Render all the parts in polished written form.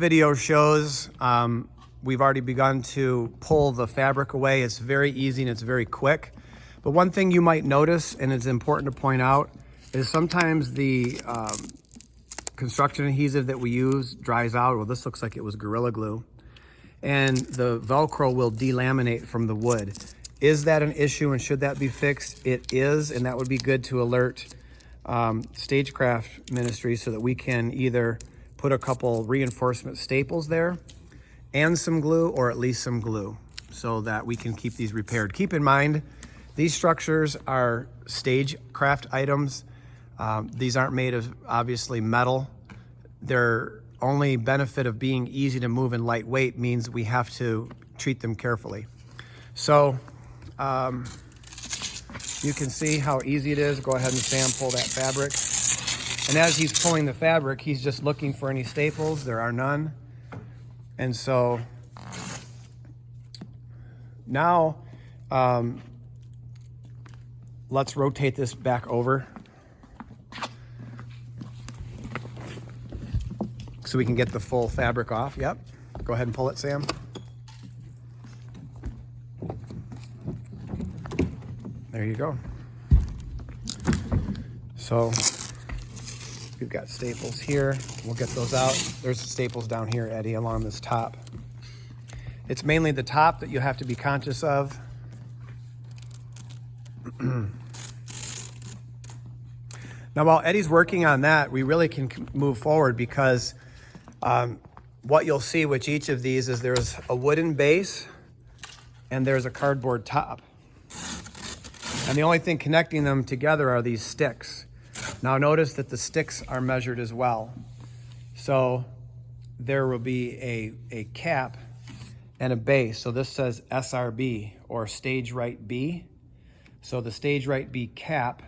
video shows we've already begun to pull the fabric away. It's very easy and it's very quick. But one thing you might notice, and it's important to point out, is sometimes the construction adhesive that we use dries out. Well, this looks like it was Gorilla Glue. And the Velcro will delaminate from the wood. Is that an issue and should that be fixed? It is, and that would be good to alert Stagecraft Ministry so that we can either put a couple reinforcement staples there and some glue, or at least some glue, so that we can keep these repaired. Keep in mind, these structures are Stagecraft items. These aren't made of, obviously, metal. Their only benefit of being easy to move and lightweight means we have to treat them carefully. So you can see how easy it is. Go ahead and Sam pull that fabric. And as he's pulling the fabric, he's just looking for any staples. There are none. And so now let's rotate this back over so we can get the full fabric off. Yep. Go ahead and pull it, Sam. There you go. So we've got staples here. We'll get those out. There's staples down here, Eddie, along this top. It's mainly the top that you have to be conscious of. Now, while Eddie's working on that, we really can move forward because what you'll see with each of these is there's a wooden base and there's a cardboard top. And the only thing connecting them together are these sticks. Now notice that the sticks are measured as well. So there will be a cap and a base. So this says SRB, or Stage Right B. So the Stage Right B cap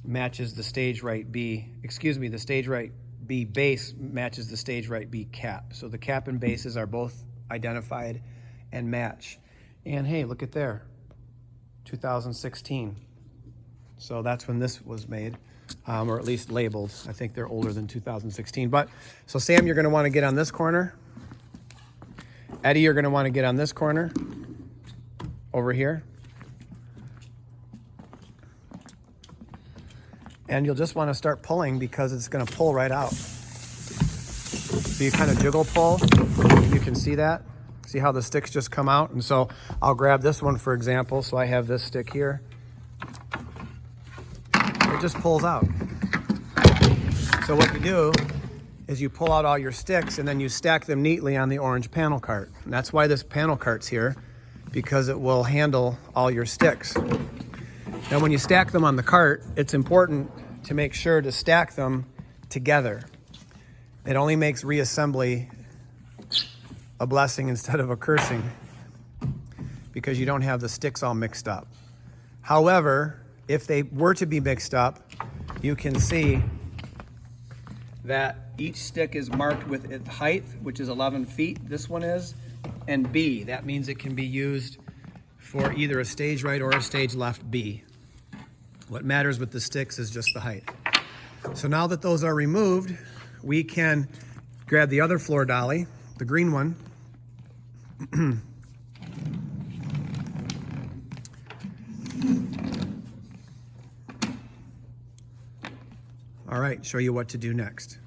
matches the Stage Right B, the Stage Right B base matches the Stage Right B cap. So the cap and bases are both identified and match. And hey, look at there, 2016. So that's when this was made, or at least labeled. I think they're older than 2016. But so Sam, you're gonna wanna get on this corner. Eddie, you're gonna wanna get on this corner over here. And you'll just wanna start pulling because it's gonna pull right out. So you kind of jiggle pull, you can see that. See how the sticks just come out? And so I'll grab this one, for example. So I have this stick here. It just pulls out. So what you do is you pull out all your sticks and then you stack them neatly on the orange panel cart. And that's why this panel cart's here, because it will handle all your sticks. Now when you stack them on the cart, it's important to make sure to stack them together. It only makes reassembly a blessing instead of a cursing, because you don't have the sticks all mixed up. However, if they were to be mixed up, you can see that each stick is marked with its height, which is 11 feet, this one is, and B. That means it can be used for either a stage right or a stage left B. What matters with the sticks is just the height. So now that those are removed, we can grab the other floor dolly, the green one, all right, show you what to do next.